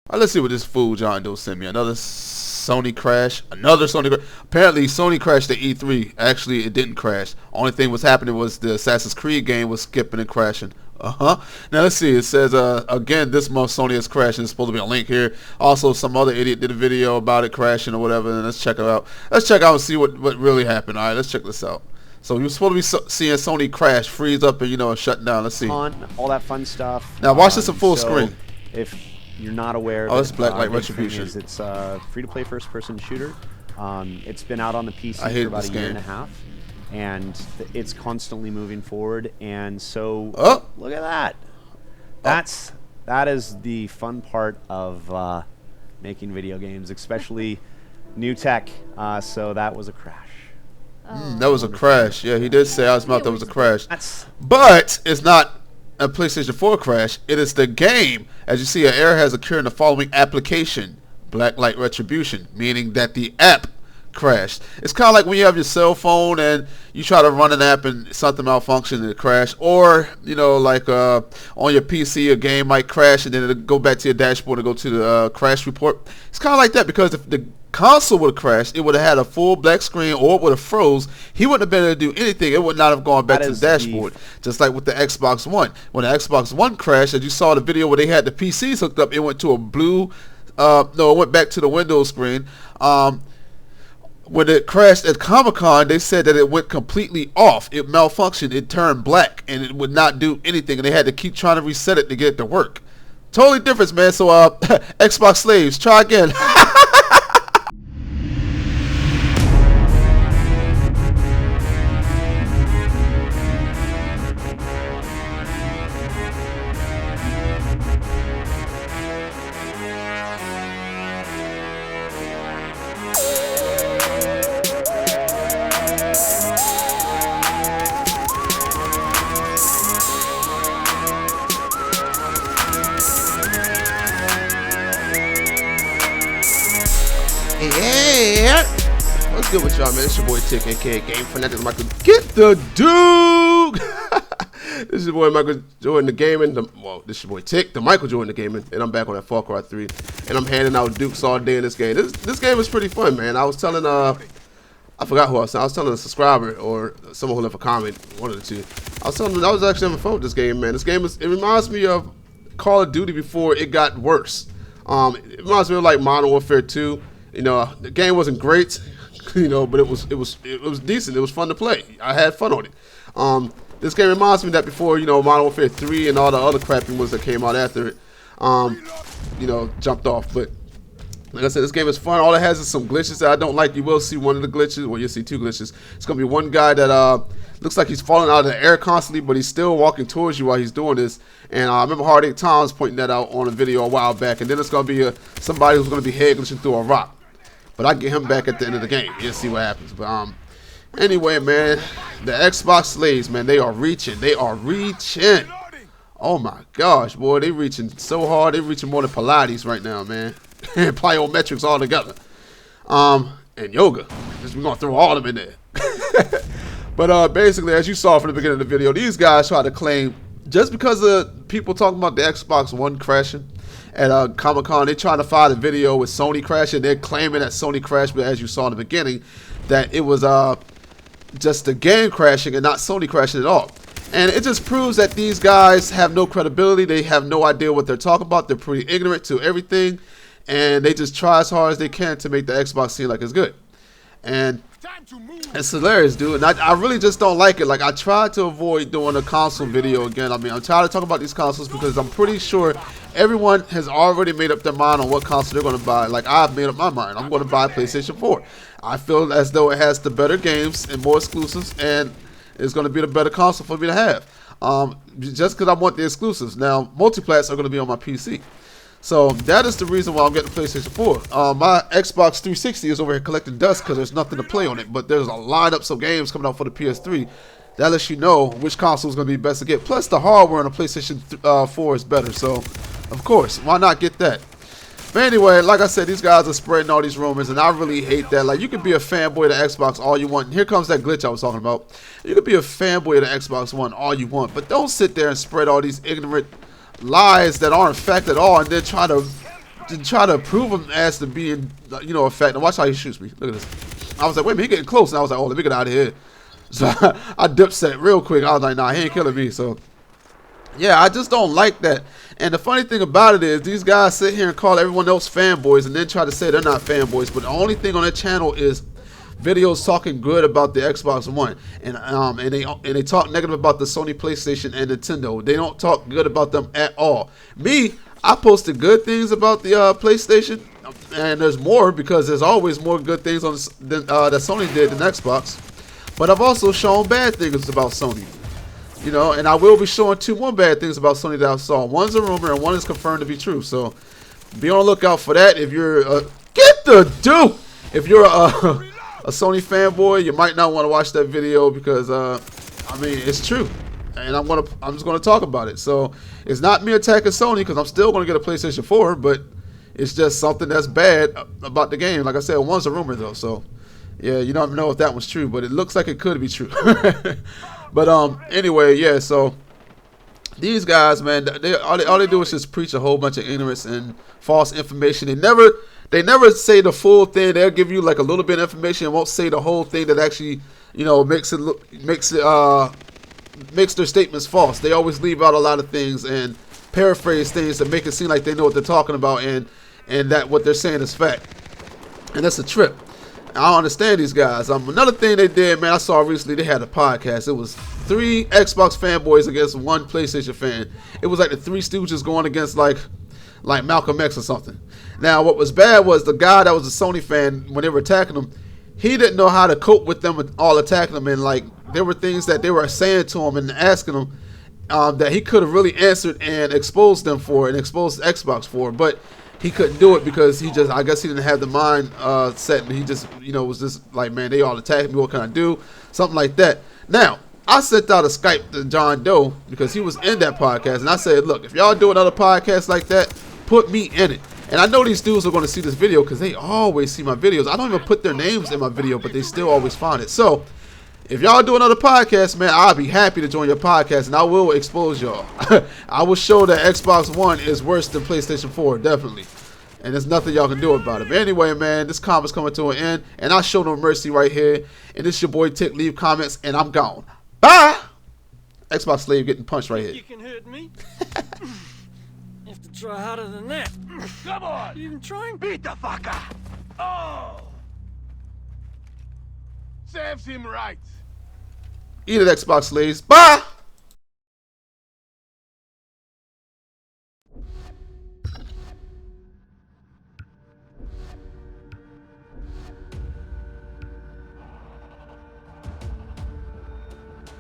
All right, let's see what this fool John Doe sent me. Another Sony crash. Another Sony crash. Apparently, Sony crashed the E3. Actually, it didn't crash. Only thing was happening was the Assassin's Creed game was skipping and crashing. Now, let's see. It says, again, this month Sony has crashed. And there's supposed to be a link here. Also, some other idiot did a video about it crashing or whatever. And let's check it out. Let's check out and see what really happened. All right, let's check this out. So you're supposed to be seeing Sony crash, freeze up, and, you know, shut down. Let's see. All that fun stuff. Now, watch this in full screen. If you're not aware, it's Black Light Retribution. It's a free-to-play first-person shooter. It's been out on the PC for about a year and a half, and it's constantly moving forward. And so, look at that. That is the fun part of making video games, especially new tech. So that was a crash. That was a crash. Yeah, he did say out his mouth that was a crash. But it's not a PlayStation 4 crash. It is the game. As you see, an error has occurred in the following application: Black Light Retribution, meaning that the app crashed. It's kind of like when you have your cell phone and you try to run an app and something malfunctions and it crashed, or, you know, like on your PC a game might crash and then it'll go back to your dashboard and go to the crash report. It's kind of like that, because if the console would have crashed, it would have had a full black screen, or it would have froze. He wouldn't have been able to do anything. It would not have gone back to the dashboard. Just like with the Xbox One. When the Xbox One crashed, as you saw the video where they had the PCs hooked up, it went to a blue, no, it went back to the Windows screen. When it crashed at Comic-Con, they said that it went completely off. It malfunctioned. It turned black, and it would not do anything, and they had to keep trying to reset it to get it to work. Totally different, man. So, Xbox slaves, try again. Yeah, what's good with y'all, man? It's your boy Tick, aka Game Fanatic Michael. Get the Duke. This is your boy Michael Jordan, the gaming. This is your boy Tick, the Michael Jordan, the gaming, and I'm back on that Far Cry 3, and I'm handing out Dukes all day in this game. This game is pretty fun, man. I was telling I forgot who I was telling a subscriber or someone who left a comment, one of the two. I was telling them I was actually having fun with this game, man. This game it reminds me of Call of Duty before it got worse. It reminds me of like Modern Warfare 2. You know, the game wasn't great, you know, but it was decent. It was fun to play. I had fun on it. This game reminds me of that before, you know, Modern Warfare 3 and all the other crappy ones that came out after it, you know, jumped off. But like I said, this game is fun. All it has is some glitches that I don't like. You will see one of the glitches, well, you'll see two glitches. It's gonna be one guy that looks like he's falling out of the air constantly, but he's still walking towards you while he's doing this. And I remember Hard 8 Times pointing that out on a video a while back. And then it's gonna be somebody who's gonna be head glitching through a rock. But I get him back at the end of the game. You'll see what happens. But anyway, man, the Xbox slaves, man, they are reaching. They are reaching. Oh my gosh, boy, they reaching so hard. They reaching more than Pilates right now, man. And plyometrics all together. And yoga. We're gonna throw all of them in there. But basically, as you saw from the beginning of the video, these guys try to claim, just because of people talking about the Xbox One crashing at Comic-Con, they're trying to find a video with Sony crashing. They're claiming that Sony crashed, but as you saw in the beginning, that it was just the game crashing and not Sony crashing at all. And it just proves that these guys have no credibility. They have no idea what they're talking about. They're pretty ignorant to everything, and they just try as hard as they can to make the Xbox seem like it's good. And it's hilarious, dude. And I really just don't like it. Like, I tried to avoid doing a console video again. I mean, I'm tired of talking about these consoles because I'm pretty sure everyone has already made up their mind on what console they're going to buy. Like, I've made up my mind. I'm going to buy PlayStation 4. I feel as though it has the better games and more exclusives, and it's going to be the better console for me to have. Just because I want the exclusives. Now, multiplats are going to be on my PC. So that is the reason why I'm getting PlayStation 4. My Xbox 360 is over here collecting dust because there's nothing to play on it. But there's a lineup of games coming out for the PS3. That lets you know which console is going to be best to get. Plus, the hardware on the PlayStation 4 is better. So, of course, why not get that? But anyway, like I said, these guys are spreading all these rumors, and I really hate that. Like, you can be a fanboy of the Xbox all you want. And here comes that glitch I was talking about. You can be a fanboy of the Xbox One all you want, but don't sit there and spread all these ignorant lies that aren't fact at all, and then try to to try to prove him as to being, you know, a fact. Now watch how he shoots me. Look at this. I was like, wait a minute, he getting close. And I was like, oh, let me get out of here. So I dip set real quick. I was like, nah, he ain't killing me. So yeah, I just don't like that. And the funny thing about it is these guys sit here and call everyone else fanboys and then try to say they're not fanboys. But the only thing on their channel is videos talking good about the Xbox One, and they talk negative about the Sony PlayStation and Nintendo. They don't talk good about them at all. Me, I posted good things about the PlayStation, and there's more because there's always more good things on that Sony did than Xbox. But I've also shown bad things about Sony, you know, and I will be showing 2 more bad things about Sony that I saw. One's a rumor and one is confirmed to be true. So be on the lookout for that. If you're if you're a Sony fanboy, you might not want to watch that video because I mean, it's true, and I'm just gonna talk about it. So it's not me attacking Sony because I'm still gonna get a PlayStation 4, but it's just something that's bad about the game. Like I said, one's a rumor though, so yeah, you don't know if that was true, but it looks like it could be true. But anyway, yeah. So these guys, man, all they do is just preach a whole bunch of ignorance and false information. They never say the full thing. They'll give you like a little bit of information and won't say the whole thing that actually, you know, makes their statements false. They always leave out a lot of things and paraphrase things to make it seem like they know what they're talking about and that what they're saying is fact. And that's a trip. I don't understand these guys. Another thing they did, man, I saw recently, they had a podcast. It was 3 Xbox fanboys against 1 PlayStation fan. It was like the 3 Stooges going against like Malcolm X or something. Now, what was bad was the guy that was a Sony fan, when they were attacking him, he didn't know how to cope with them all attacking him. And like there were things that they were saying to him and asking him that he could have really answered and exposed them for and exposed Xbox for, but he couldn't do it because I guess he didn't have the mind set, and he just, you know, was just like, man, they all attacked me, what can I do? Something like that. Now, I sent out a Skype to John Doe because he was in that podcast, and I said, look, if y'all do another podcast like that, put me in it. And I know these dudes are going to see this video because they always see my videos. I don't even put their names in my video, but they still always find it. So if y'all do another podcast, man, I'll be happy to join your podcast, and I will expose y'all. I will show that Xbox One is worse than PlayStation 4, definitely. And there's nothing y'all can do about it. But anyway, man, this comment's coming to an end, and I show no mercy right here. And this is your boy Tick. Leave comments, and I'm gone. Bye! Xbox slave getting punched right here. You can hurt me. You have to try harder than that. Come on! You even trying? Beat the fucker! Oh! Serves him right. Eat it, Xbox slaves. Bye!